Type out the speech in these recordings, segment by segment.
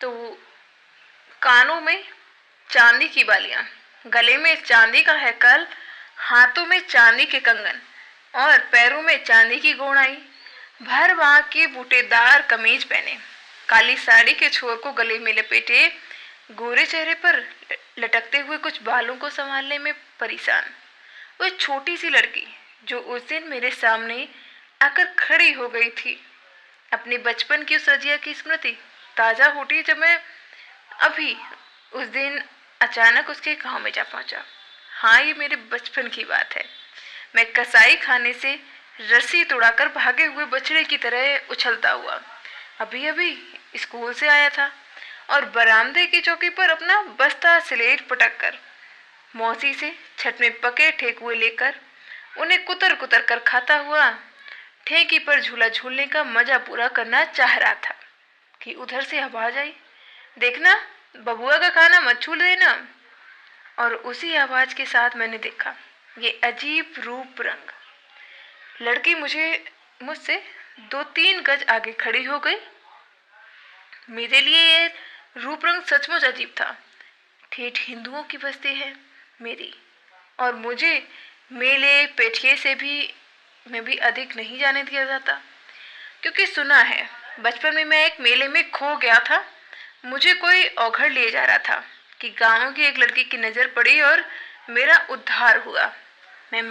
तो कानों में चांदी की बालियां, गले में चांदी का हैकल, हाथों में चांदी के कंगन और पैरों में चांदी की गोड़ाई, भर बांह की बूटेदार कमीज पहने, काली साड़ी के छोर को गले में लपेटे, गोरे चेहरे पर लटकते हुए कुछ बालों को संभालने में परेशान, वो छोटी सी लड़की जो उस दिन मेरे सामने आकर खड़ी हो गई थी। अपने बचपन की उस रजिया की स्मृति ताजा होती जब मैं अभी उस दिन अचानक उसके गांव में जा पहुंचा। हाँ, ये मेरे बचपन की बात है। मैं कसाई खाने से रस्सी तोड़ाकर भागे हुए बछड़े की तरह उछलता हुआ अभी अभी स्कूल से आया था और बरामदे की चौकी पर अपना बस्ता स्लेट पटक कर मौसी से छठ में पके ठेकुए लेकर उन्हें कुतर कुतर कर खाता हुआ ठेकी पर झूला झूलने का मजा पूरा करना चाह रहा था कि उधर से आवाज आई, देखना बबुआ का खाना मत छू देना। और उसी आवाज के साथ मैंने देखा ये अजीब रूप रंग लड़की मुझसे 2-3 गज आगे खड़ी हो गई। मेरे लिए ये रूप रंग सचमुच अजीब था। ठेठ हिंदुओं की बस्ती है मेरी, और मुझे मेले पेठिए से भी अधिक नहीं जाने दिया जाता, क्योंकि सुना है बचपन में मैं एक मेले में खो गया था। मुझे कोई औघड़ ले जा रहा था कि गांव की एक लड़की की नज़र पड़ी और मेरा उद्धार हुआ। मैं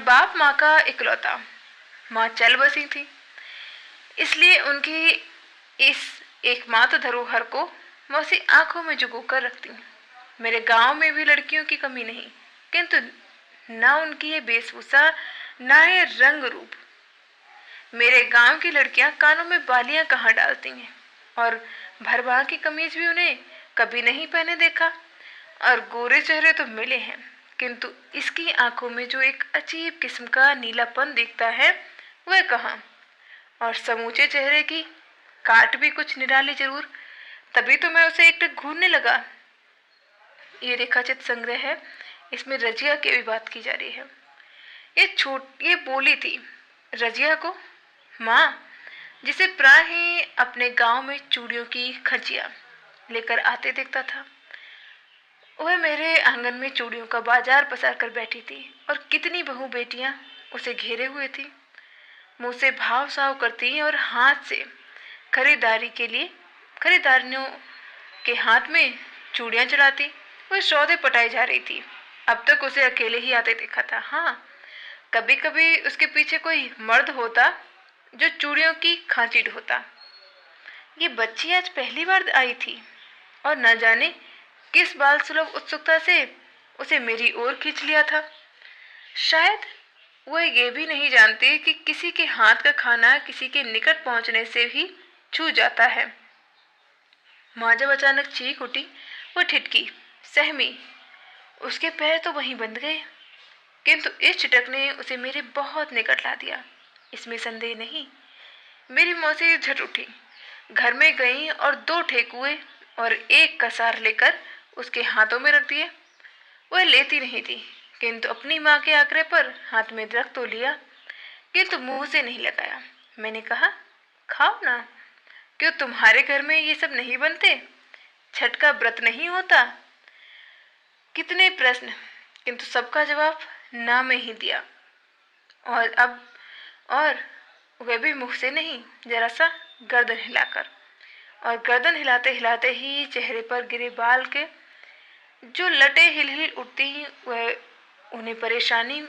बाप माँ का इकलौता। माँ चल बसी थी, इसलिए उनकी इस एकमात्र धरोहर को मौसी आंखों में जुगो कर रखती। मेरे गांव में भी लड़कियों की कमी नहीं, किंतु न उनकी ये वेशभूषा, न ये रंग रूप। मेरे गांव की लड़कियां कानों में बालियां कहाँ डालती हैं, और भरबाह की कमीज भी उन्हें कभी नहीं पहने देखा। और गोरे चेहरे तो मिले हैं, किंतु इसकी आंखों में जो एक अजीब किस्म का नीलापन दिखता है वह कहाँ। और समूचे चेहरे की काट भी कुछ निराली जरूर। तभी तो मैं उसे एकटक घूरने लगा। ये रेखाचित्र संग्रह है, इसमें रजिया की भी बात की जा रही है। ये बोली थी रजिया को, माँ जिसे प्राय ही अपने गांव में चूड़ियों की खचिया लेकर आते देखता था, वह मेरे आंगन में चूड़ियों का बाजार पसार कर बैठी थी और कितनी बहू बेटियां उसे घेरे हुए थी, मुंह से भाव साव करती और हाथ से खरीदारियों के हाथ में चूड़ियां चढ़ाती। वह सौदे पटाई जा रही थी। अब तक उसे अकेले ही आते देखा था। हाँ, कभी कभी उसके पीछे कोई मर्द होता जो चूड़ियों की खांची ढोता। ये बच्ची आज पहली बार आई थी और न जाने किस बाल सुलभ उत्सुकता से उसे मेरी ओर खींच लिया था। शायद वह ये भी नहीं जानती कि किसी के हाथ का खाना किसी के निकट पहुंचने से ही छू जाता है। माँ जब अचानक चीख उठी, वो ठिठकी, सहमी। उसके पैर तो वहीं बंध गए, किंतु इस चिटक ने उसे मेरे बहुत निकट ला दिया, इसमें संदेह नहीं। मेरी मौसी झट उठी, घर में गई और 2 ठेकुए और 1 कसार लेकर उसके हाथों में रख दिए। वह लेती नहीं थी, किंतु अपनी माँ के आग्रह पर हाथ में रख तो लिया, किंतु मुंह से नहीं लगाया। मैंने कहा, खाओ ना, क्यों तुम्हारे घर में ये सब नहीं बनते? छठ का व्रत नहीं होता? कितने प्रश्न, किंतु सबका जवाब ना में ही दिया। और वह भी मुख से नहीं, जरा सा गर्दन हिलाकर। और गर्दन हिलाते हिलाते ही चेहरे पर गिरे बाल के जो लटे हिल हिल उठती वह उन्हें परेशानी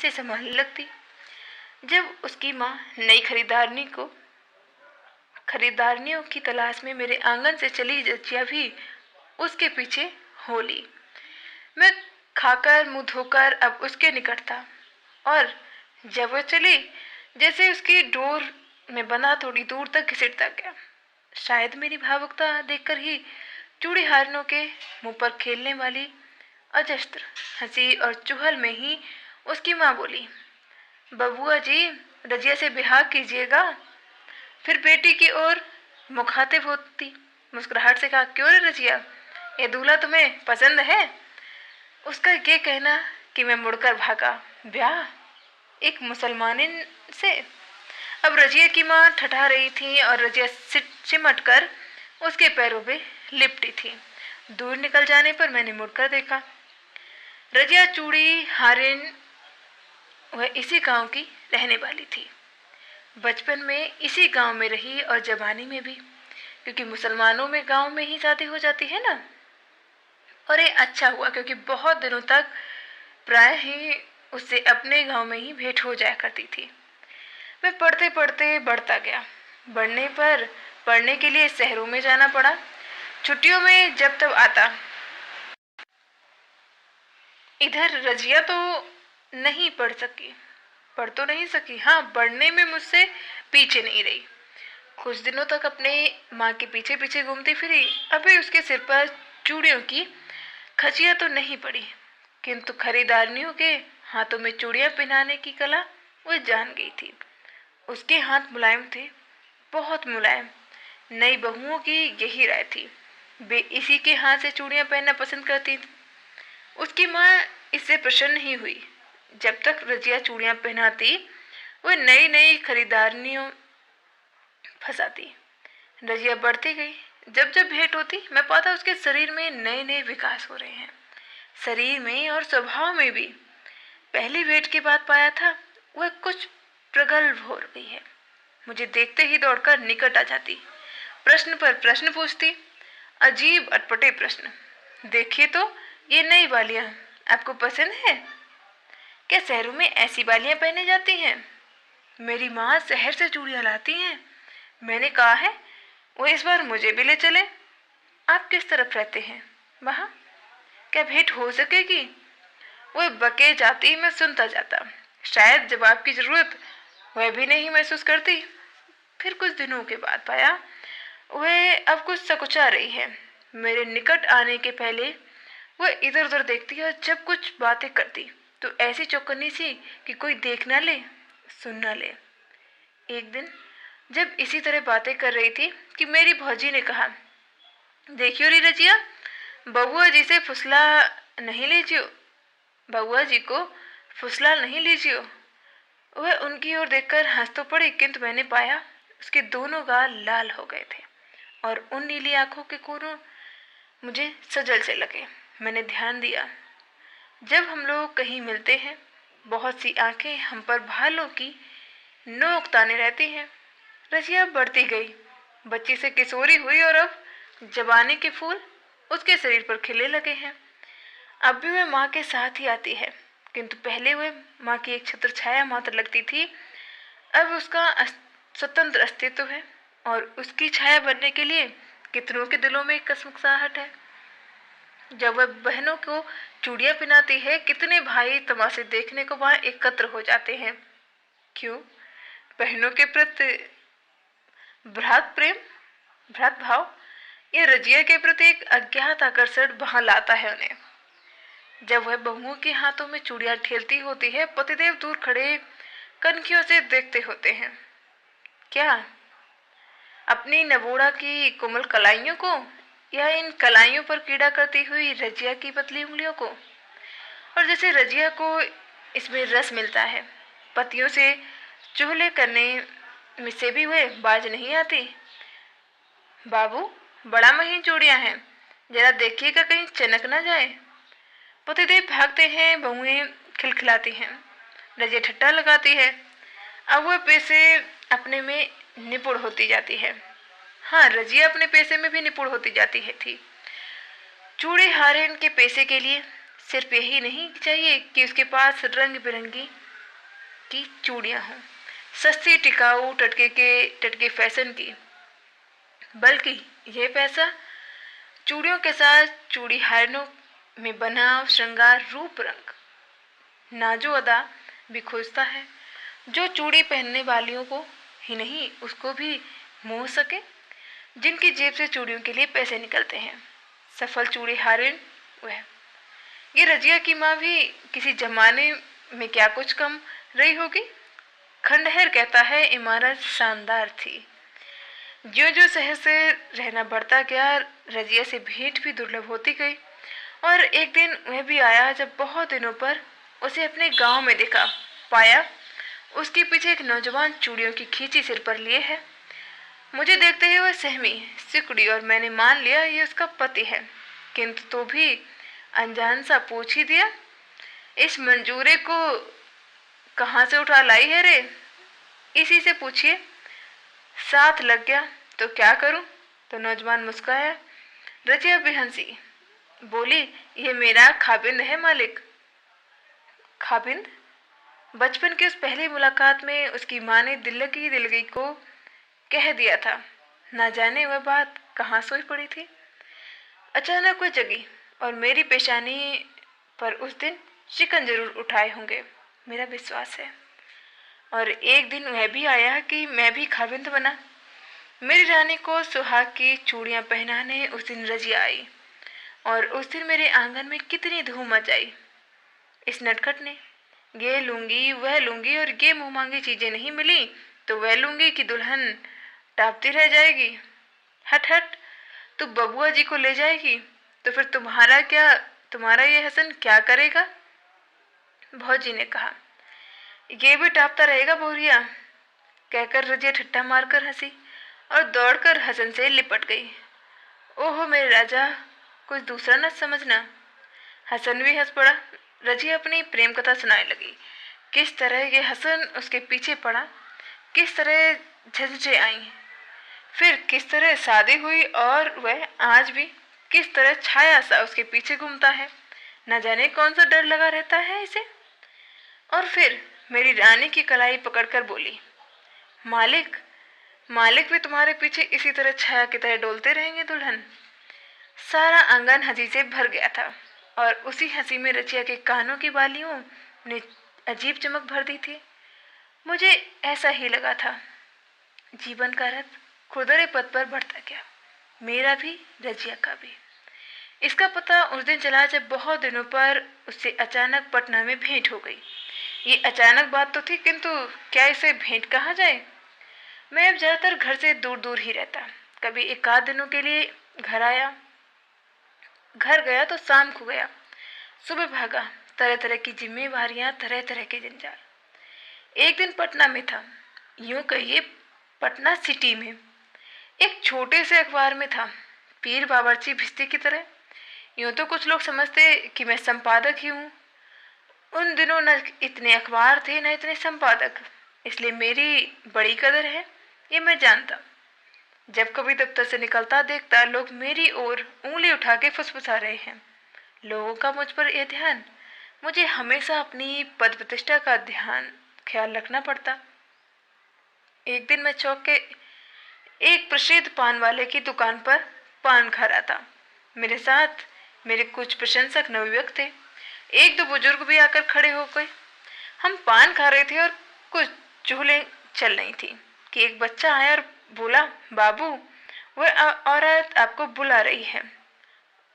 से संभालने लगती। जब उसकी माँ नई खरीदारनियों की तलाश में मेरे आंगन से चली, जचिया भी उसके पीछे हो ली। मैं खाकर मुंह धोकर अब उसके निकट था, और जब वह चली, जैसे उसकी डोर में बंधा थोड़ी दूर तक घसीटता गया। शायद मेरी भावुकता देखकर ही चूड़ीहारनों के मुंह पर खेलने वाली अजस्त्र हंसी और चुहल में ही उसकी माँ बोली, बबुआ जी रजिया से ब्याह कीजिएगा। फिर बेटी की ओर मुखातिब होती मुस्कुराहट से कहा, क्यों रे रजिया, ये दूल्हा तुम्हें पसंद है? उसका ये कहना कि मैं मुड़कर भागा, ब्याह एक मुसलमानिन से। अब रजिया की माँ ठठा रही थी और रजिया सिमट कर उसके पैरों पे लिपटी थी। दूर निकल जाने पर मैंने मुड़कर देखा। रजिया चूड़ी हारिन वह इसी गांव की रहने वाली थी। बचपन में इसी गांव में रही और जवानी में भी, क्योंकि मुसलमानों में गांव में ही शादी हो जाती है ना। और ये अच्छा हुआ, क्योंकि बहुत दिनों तक प्राय ही उससे अपने गांव में ही भेंट हो जाया करती थी। मैं पढ़ते पढ़ते बढ़ता गया। बढ़ने पर पढ़ने के लिए शहरों में जाना पड़ा। छुट्टियों में जब तब आता। इधर रजिया तो नहीं पढ़ तो नहीं सकी, हाँ बढ़ने में मुझसे पीछे नहीं रही। कुछ दिनों तक अपने माँ के पीछे पीछे घूमती फिरी। अभी उसके सिर पर चूड़ियों की खचिया तो नहीं पड़ी, किंतु खरीदारनियों के हाथों में चूड़ियाँ पहनाने की कला वह जान गई थी। उसके हाथ मुलायम थे, बहुत मुलायम। नई बहुओं की यही राय थी, वे इसी के हाथ से चूड़ियाँ पहनना पसंद करती थी। उसकी माँ इससे प्रसन्न नहीं हुई। जब तक रजिया चूड़ियाँ पहनाती, वह नई नई खरीदारनियों फंसाती। रजिया बढ़ती गई। जब जब भेंट होती, मैं पाता उसके शरीर में नए नए विकास हो रहे हैं, शरीर में और स्वभाव में भी। पहली भेंट के बाद पाया था वह कुछ प्रगल्भ हो गई है। मुझे देखते ही दौड़कर निकट आ जाती, प्रश्न पर प्रश्न पूछती, अजीब अटपटे प्रश्न। देखिए तो ये नई बालियां आपको पसंद है? क्या शहरों में ऐसी बालियां पहने जाती हैं? मेरी माँ शहर से चूड़ियां लाती हैं। मैंने कहा है वो इस बार मुझे भी ले चले। आप किस तरफ रहते हैं? वहाँ क्या भेंट हो सकेगी? वह बके जाती, मैं सुनता जाता। शायद जवाब की जरूरत वह भी नहीं महसूस करती। फिर कुछ दिनों के बाद पाया वह अब कुछ सकुचा रही है। मेरे निकट आने के पहले वह इधर उधर देखती और जब कुछ बातें करती तो ऐसी चौकन्नी सी कि कोई देख ना ले, सुन ना ले। एक दिन जब इसी तरह बातें कर रही थी कि मेरी भौजी ने कहा, देखियो री रजिया, बबुआ जी से फुसला नहीं लीजियो, बबुआ जी को फुसला नहीं लीजियो। वह उनकी ओर देखकर हंस तो पड़ी, किंतु मैंने पाया उसके दोनों गाल लाल हो गए थे और उन नीली आंखों के कोनों मुझे सजल से लगे। मैंने ध्यान दिया, जब हम लोग कहीं मिलते हैं, बहुत सी आंखें हम पर भालों की नोक ताने रहती हैं। रजिया बढ़ती गई, बच्ची से किशोरी हुई और अब जवानी के फूल उसके शरीर पर खिले लगे हैं। अब भी वह माँ के साथ ही आती है, किंतु पहले वह माँ की एक छत्र छाया मात्र लगती थी। अब उसका स्वतंत्र अस्तित्व है और उसकी छाया बनने के लिए कितनों के दिलों में कसमसाहट है। जब वह बहनों को चूड़ियाँ पहनाती है, कितने भाई तमाशे देखने को वहाँ एकत्र हो जाते हैं। क्यों? बहनों के प्रति भ्रात प्रेम, भ्रात भाव या रजिया के प्रति एक अज्ञात आकर्षण वहाँ लाता है उन्हें। जब वह बहुओं के हाथों में चूड़ियाँ ठेलती होती है, पतिदेव दूर खड़े कनखियों से देखते होते हैं। क्या अपनी नवोड़ा की कोमल कलाइयों को, या इन कलाइयों पर कीड़ा करती हुई रजिया की पतली उंगलियों को? और जैसे रजिया को इसमें रस मिलता है, पतियों से चुहले करने में से भी वह बाज नहीं आती। बाबू, बड़ा महीन चूड़ियाँ हैं, जरा देखिएगा कहीं चनक ना जाए। पतिदेव भागते हैं, बहुएं खिलखिलाती हैं, रजिया ठट्टा लगाती है। अब वह पैसे अपने में निपुण होती जाती है। हाँ, रजिया अपने पैसे में भी निपुण होती जाती है थी। चूड़े हारे के पैसे के लिए सिर्फ यही नहीं चाहिए कि उसके पास रंग बिरंगी की चूड़ियाँ हों, सस्ती टिकाऊ टटके फैशन की, बल्कि यह पैसा चूड़ियों के साथ चूड़ी हारनों में बनाव, श्रृंगार, रूप, रंग, नाजो अदा भी खोजता है, जो चूड़ी पहनने वालियों को ही नहीं उसको भी मोह सके, जिनकी जेब से चूड़ियों के लिए पैसे निकलते हैं। सफल चूड़ी हारिन वह। ये रजिया की माँ भी किसी जमाने में क्या कुछ कम रही होगी। खंडहर कहता है इमारत शानदार थी। ज्यों ज्यों शहर से रहना बढ़ता गया, रजिया से भेंट भी दुर्लभ होती गई। और एक दिन वह भी आया जब बहुत दिनों पर उसे अपने गांव में देखा। पाया उसके पीछे एक नौजवान चूड़ियों की खींची सिर पर लिए है। मुझे देखते ही वह सहमी, सिकुड़ी और मैंने मान लिया ये उसका पति है। किंतु तो भी अनजान सा पूछ ही दिया, इस मंजूरे को कहाँ से उठा लाई है रे? इसी से पूछिए। साथ लग गया तो क्या करूं? तो नौजवान मुस्कुराया। रजिया भी हंसी, बोली, ये मेरा खाबिंद है मालिक। खाबिंद? बचपन की उस पहली मुलाकात में उसकी माँ ने दिल्लगी को कह दिया था। ना जाने वह बात कहाँ सोई पड़ी थी। अचानक वह जगी और मेरी पेशानी पर उस दिन चिकन जरूर उठाए होंगे, मेरा विश्वास है। और एक दिन वह भी आया कि मैं भी खाबिंद बना। मेरी रानी को सुहाग की चूड़ियां पहनाने उस दिन रजिया आई और उस दिन मेरे आंगन में कितनी धूम मचाई। इस नटखट ने ये लूंगी वह लूंगी और ये मुँह मांगी चीजें नहीं मिली तो वह लूंगी कि दुल्हन टापती रह जाएगी। हट हट, तू बबुआ जी को ले जाएगी तो फिर तुम्हारा ये हसन क्या करेगा? भौजी ने कहा। ये भी टापता रहेगा बोरिया, कहकर रजिया ठट्ठा मारकर हंसी और दौड़कर हसन से लिपट गई। ओहो मेरे राजा, कुछ दूसरा न समझना। हसन भी हंस पड़ा। रजिया अपनी प्रेम कथा सुनाने लगी। किस तरह ये हसन उसके पीछे पड़ा, किस तरह झंझटें आई, फिर किस तरह शादी हुई और वह आज भी किस तरह छाया सा उसके पीछे घूमता है। न जाने कौन सा डर लगा रहता है इसे। और फिर मेरी रानी की कलाई पकड़कर बोली, मालिक, मालिक भी तुम्हारे पीछे इसी तरह छाया की तरह डोलते रहेंगे दुल्हन। सारा आंगन हंसी से भर गया था और उसी हंसी में रजिया के कानों की बालियों ने अजीब चमक भर दी थी। मुझे ऐसा ही लगा था। जीवन का रथ खुदरे पथ पर बढ़ता गया, मेरा भी रजिया का भी। इसका पता उस दिन चला जब बहुत दिनों पर उससे अचानक पटना में भेंट हो गई। ये अचानक बात तो थी, किंतु क्या इसे भेंट कहा जाए? मैं अब ज्यादातर घर से दूर दूर ही रहता। कभी एक आध दिनों के लिए घर गया तो शाम को गया, सुबह भागा। तरह तरह की जिम्मेवारियां, तरह तरह के जंजाल। एक दिन पटना में था, यूं कहिए पटना सिटी में, एक छोटे से अखबार में था, पीर बावर्ची भिश्ती की तरह। यूं तो कुछ लोग समझते कि मैं संपादक ही हूँ। उन दिनों न इतने अखबार थे न इतने संपादक, इसलिए मेरी बड़ी कदर है, ये मैं जानता। जब कभी दफ्तर से निकलता देखता लोग मेरी ओर उंगली उठा के फुसफुसा रहे हैं। लोगों का मुझ पर यह ध्यान, मुझे हमेशा अपनी पद प्रतिष्ठा का ख्याल रखना पड़ता। एक दिन मैं चौक के एक प्रसिद्ध पान वाले की दुकान पर पान खा रहा था। मेरे साथ मेरे कुछ प्रशंसक नवयुवक थे। एक दो बुजुर्ग भी आकर खड़े हो गए। हम पान खा रहे थे और कुछ चूल्हे चल रही थी कि एक बच्चा आया और बोला, बाबू, वह औरत आपको बुला रही है।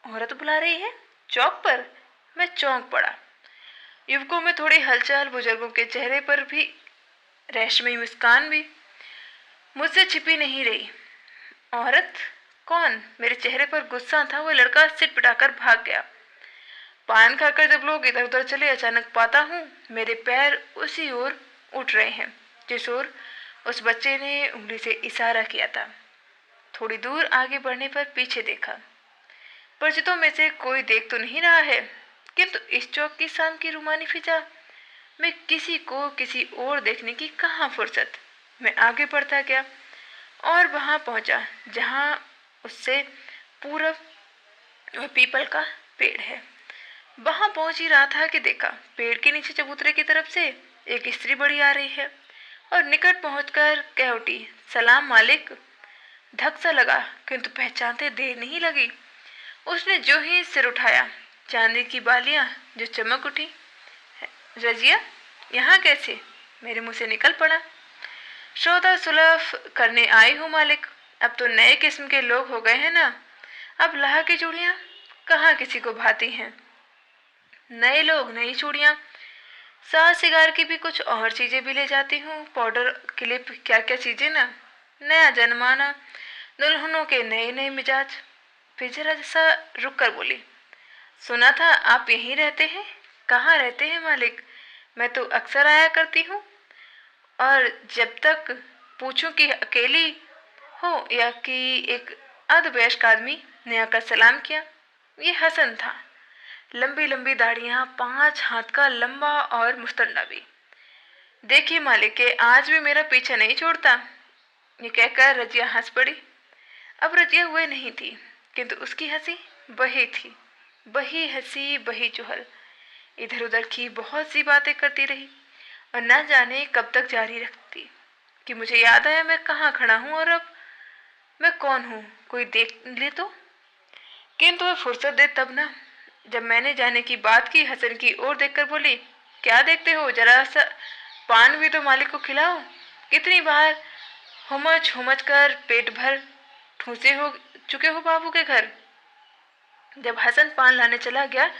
औरत बुला रही है? चौक पर? मैं चौंक पड़ा। युवकों में थोड़ी हलचल, बुजुर्गों के चेहरे पर भी रेशमी मुस्कान भी मुझसे छिपी नहीं रही। औरत कौन? मेरे चेहरे पर गुस्सा था। वह लड़का सिट पिटाकर भाग गया। पान खाकर जब लोग इधर उधर चले, अचानक पाता हूँ मेरे पैर उसी ओर उठ रहे हैं जिस ओर उस बच्चे ने उंगली से इशारा किया था। थोड़ी दूर आगे बढ़ने पर पीछे देखा। परिचितों में से कोई देख तो नहीं रहा है, किंतु इस चौक की शाम की रूमानी फिजा में किसी को किसी और देखने की कहाँ फुर्सत। मैं आगे बढ़ता गया और वहां पहुंचा जहां उससे पूरब वह पीपल का पेड़ है। वहां पहुंच ही रहा था कि देखा पेड़ के नीचे चबूतरे की तरफ से एक स्त्री बड़ी आ रही है और निकट पहुंचकर कह उठी, सलाम मालिक। धक सा लगा, किंतु पहचानते देर नहीं लगी। उसने जो ही सिर उठाया, चांदी की बालियां जो चमक उठी। रजिया, यहाँ कैसे? मेरे मुंह से निकल पड़ा। सौदा सुलभ करने आई हूँ मालिक। अब तो नए किस्म के लोग हो गए हैं ना। अब लाह की चूड़ियाँ कहाँ किसी को भाती हैं। नए लोग, नई चूड़ियाँ, साथ सिगार की भी कुछ और चीजें भी ले जाती हूँ, पाउडर, क्लिप, क्या क्या चीजें ना। नया जनमाना, दुल्हनों के नए नए मिजाज। फिर जरा सा रुक कर बोली, सुना था आप यहीं रहते हैं? कहाँ रहते हैं मालिक? मैं तो अक्सर आया करती हूँ और जब तक पूछूं कि अकेली हो या कि एक अर्धवयस्क आदमी ने आकर सलाम किया। ये हसन था। लंबी लंबी दाढ़ियां, 5 हाथ का लंबा और मुस्तंडा भी। देखिए मालिक के आज भी मेरा पीछा नहीं छोड़ता, ये कहकर रजिया हंस पड़ी। अब रजिया हुए नहीं थी, किंतु उसकी हंसी बही थी। बही हंसी बही चुहल। इधर उधर की बहुत सी बातें करती रही और न जाने कब तक जारी रखती कि मुझे याद आया मैं कहाँ खड़ा हूँ और अब मैं कौन हूँ, कोई देख ले तो। किंतु वह फुर्सत दे तब ना। जब मैंने जाने की बात की, हसन की ओर देखकर बोली, क्या देखते हो, जरा सा पान भी तो मालिक को खिलाओ। कितनी बार हुमच हुमच कर पेट भर ठूसे हो चुके हो बाबू के घर। जब हसन पान लाने चला गया,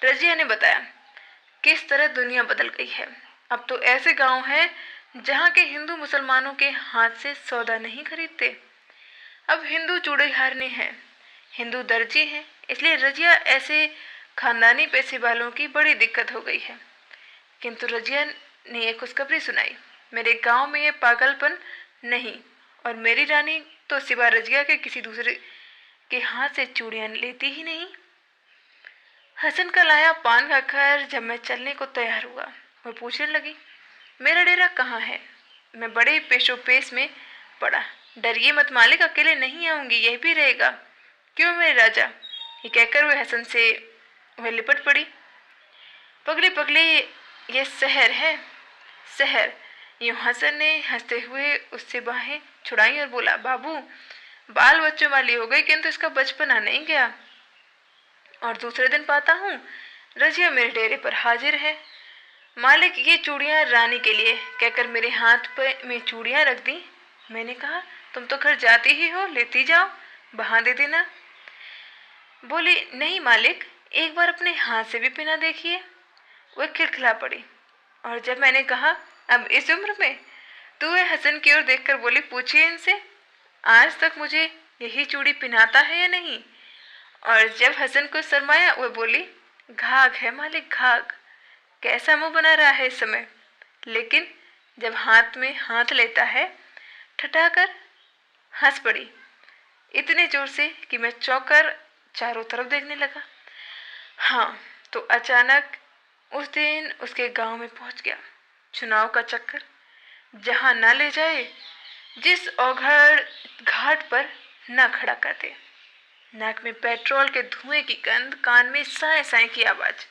रजिया ने बताया किस तरह दुनिया बदल गई है। अब तो ऐसे गांव हैं जहाँ के हिंदू मुसलमानों के हाथ से सौदा नहीं खरीदते। अब हिंदू चूड़ीहारने हैं, हिंदू दर्जी हैं। इसलिए रजिया ऐसे खानदानी पैसे वालों की बड़ी दिक्कत हो गई है। किंतु रजिया ने एक खुशखबरी सुनाई, मेरे गांव में ये पागलपन नहीं और मेरी रानी तो सिवा रजिया के किसी दूसरे के हाथ से चूड़ियां लेती ही नहीं। हसन का लाया पान खाकर जब मैं चलने को तैयार हुआ, वह पूछने लगी, मेरा डेरा कहाँ है। मैं बड़े पेशोपेश में पड़ा। डरिए मत मालिक, अकेले नहीं आऊंगी, यह भी रहेगा। क्यों मेरे राजा, ये कहकर वह हसन से वह लिपट पड़ी। पगले पगले, ये शहर है, शहर। यूं हसन ने हंसते हुए उससे बाहें छुड़ाई और बोला, बाबू बाल बच्चों वाली हो गई, किंतु इसका बचपना नहीं गया। और दूसरे दिन पाता हूँ रजिया मेरे डेरे पर हाजिर है। मालिक ये चूड़ियाँ रानी के लिए, कहकर मेरे हाथ पे में चूड़ियाँ रख दी। मैंने कहा, तुम तो घर जाती ही हो, लेती जाओ, बहा दे देना। बोली, नहीं मालिक, एक बार अपने हाथ से भी पहना देखिए। वह खिलखिला पड़ी। और जब मैंने कहा, अब इस उम्र में, तो वह हसन की ओर देखकर बोली, पूछिए इनसे, आज तक मुझे यही चूड़ी पहनाता है या नहीं। और जब हसन को शर्माया, वह बोली, घाघ है मालिक, घाघ। कैसा मुंह बना रहा है इस समय, लेकिन जब हाथ में हाथ लेता है ठठाकर हंस पड़ी, इतने जोर से कि मैं चौंक कर चारों तरफ देखने लगा। हाँ, तो अचानक उस दिन उसके गांव में पहुंच गया। चुनाव का चक्कर जहां न ले जाए, जिस औघड़ घाट पर न खड़ा कर दे। नाक में पेट्रोल के धुएं की गंध, कान में साए साए की आवाज,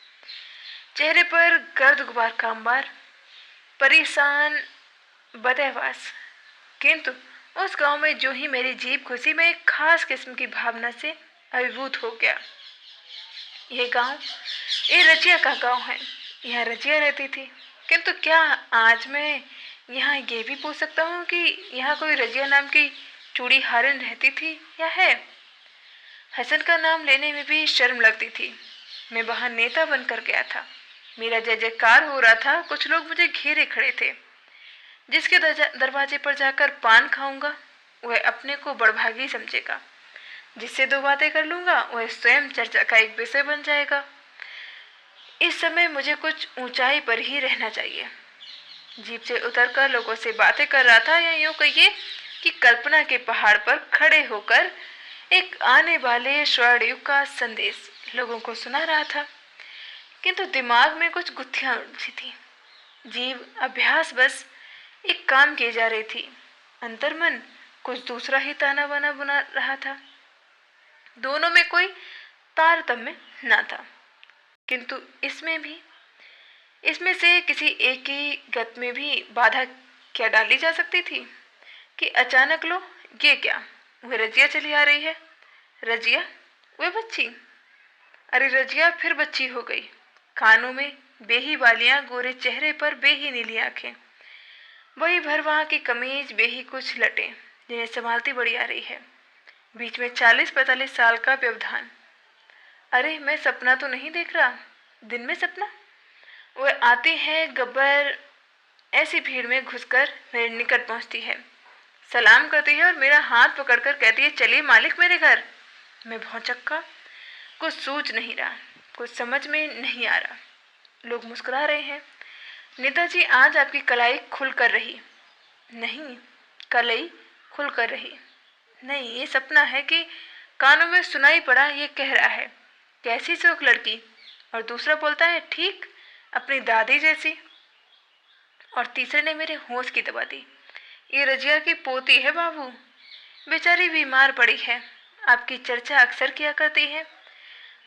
चेहरे पर गर्द गुबार का अंबार, परेशान बदहवास। किंतु उस गांव में जो ही मेरी जीभ घुसी, मैं एक खास किस्म की भावना से अभिभूत हो गया। ये गांव, ये रजिया का गांव है। यहाँ रजिया रहती थी। किंतु क्या आज मैं यहाँ ये भी पूछ सकता हूँ कि यहाँ कोई रजिया नाम की चूड़ी हारिन रहती थी या है। हसन का नाम लेने में भी शर्म लगती थी। मैं वहां नेता बनकर गया था, मेरा जय जयकार हो रहा था। कुछ लोग मुझे घेरे खड़े थे। जिसके दरवाजे पर जाकर पान खाऊंगा, वह अपने को बड़भागी समझेगा। जिससे 2 बातें कर लूंगा, वह स्वयं चर्चा का एक विषय बन जाएगा। इस समय मुझे कुछ ऊंचाई पर ही रहना चाहिए। जीप से उतरकर लोगों से बातें कर रहा था, या यूं कहिए कि कल्पना के पहाड़ पर खड़े होकर एक आने वाले स्वर्ण युग का संदेश लोगों को सुना रहा था। किंतु दिमाग में कुछ गुत्थियां उलझी थी। जीव अभ्यास बस एक काम किए जा रही थी। अंतर्मन कुछ दूसरा ही ताना बाना बुना रहा था। दोनों में कोई तारतम्य न था। किंतु इसमें से किसी एक की गत में भी बाधा क्या डाली जा सकती थी कि अचानक लो, ये क्या, वह रजिया चली आ रही है। रजिया, वह बच्ची। अरे रजिया फिर बच्ची हो गई। कानों में बेही वालियां, गोरे चेहरे पर बेही नीली आंखें, वही भरवां की कमीज, बेही कुछ लटें जिन्हें संभालती बड़ी आ रही है। बीच में 40-45 साल का व्यवधान। अरे मैं सपना तो नहीं देख रहा, दिन में सपना। वह आती है गब्बर, ऐसी भीड़ में घुसकर मेरे निकट पहुंचती है, सलाम करती है और मेरा हाथ पकड़कर कहती है, चलिए मालिक मेरे घर। मैं भौचक्का, कुछ सूझ नहीं रहा, कुछ समझ में नहीं आ रहा। लोग मुस्कुरा रहे हैं। नेताजी, आज आपकी कलाई खुल कर रही। नहीं, कलाई खुल कर रही। नहीं, ये सपना है कि कानों में सुनाई पड़ा ये कह रहा है, कैसी चौक लड़की। और दूसरा बोलता है, ठीक अपनी दादी जैसी। और तीसरे ने मेरे होश की दबा दी, ये रजिया की पोती है बाबू, बेचारी बीमार पड़ी है, आपकी चर्चा अक्सर किया करती है,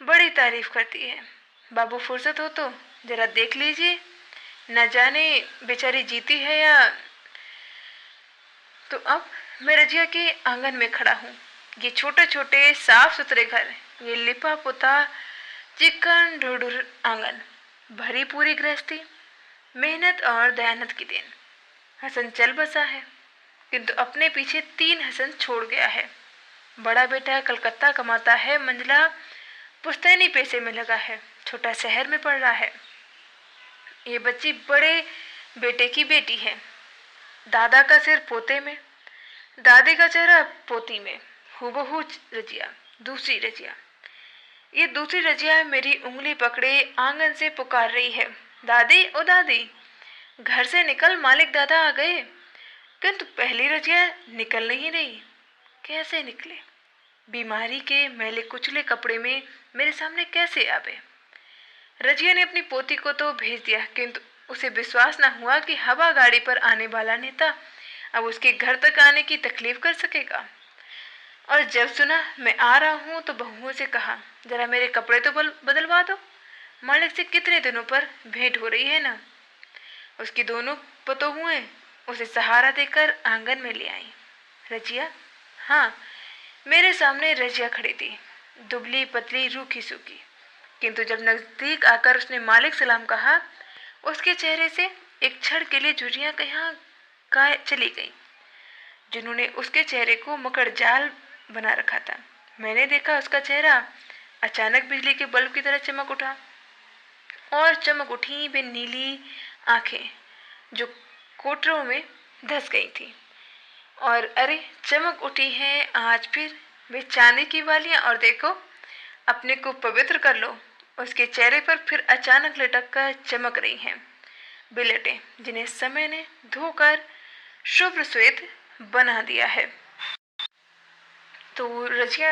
बड़ी तारीफ करती है। बाबू फुर्सत हो तो जरा देख लीजिए, न जाने बेचारी जीती है या। तो अब मैं रजिया के आंगन में खड़ा हूँ। ये छोटे छोटे साफ सुथरे घर, ये लिपा पुता चिकन ढुढुर आंगन, भरी पूरी गृहस्थी, मेहनत और दयानत की देन। हसन चल बसा है, किंतु अपने पीछे 3 हसन छोड़ गया है। बड़ा बेटा कलकत्ता कमाता है, मंझला पुश्तैनी पेशे में लगा है, छोटा शहर में पढ़ रहा है। ये बच्ची बड़े बेटे की बेटी है, दादा का सिर पोते में, दादी का चेहरा पोती में, हूबहू रजिया, दूसरी रजिया। ये दूसरी रजिया मेरी उंगली पकड़े आंगन से पुकार रही है, दादी ओ दादी, घर से निकल, मालिक दादा आ गए। किंतु पहली रजिया निकल नहीं रही। कैसे निकले? बीमारी के मैले कुचले कपड़े में मेरे सामने कैसे आवे? रजिया ने अपनी पोती को तो भेज दिया, किंतु उसे विश्वास न हुआ कि हवा गाड़ी पर आने वाला नेता अब उसके घर तक आने की तकलीफ कर सकेगा। और जब सुना मैं आ रहा हूँ तो बहुओं से कहा, जरा मेरे कपड़े तो बदलवा दो, मालिक से कितने दिनों पर भेंट हो रही है ना। उसकी दोनों पतोहुएं उसे सहारा देकर आंगन में ले आई। रजिया, हाँ, मेरे सामने रजिया खड़ी थी, दुबली पतली रूखी सूखी। किंतु जब नजदीक आकर उसने मालिक सलाम कहा, उसके चेहरे से एक क्षण के लिए झुर्रियां कहाँ चली गईं, जिन्होंने उसके चेहरे को मकड़ जाल बना रखा था। मैंने देखा उसका चेहरा अचानक बिजली के बल्ब की तरह चमक उठा, और चमक उठी वे नीली आंखें जो कोटरों में धस गई थी। और अरे, चमक उठी हैं आज फिर वे चांदी की वालियां, और देखो, अपने को पवित्र कर लो। उसके चेहरे पर फिर अचानक लटक कर चमक रही हैं बिलेटें, जिन्हें समय ने धोकर शुभ्र श्वेत बना दिया है। तो रजिया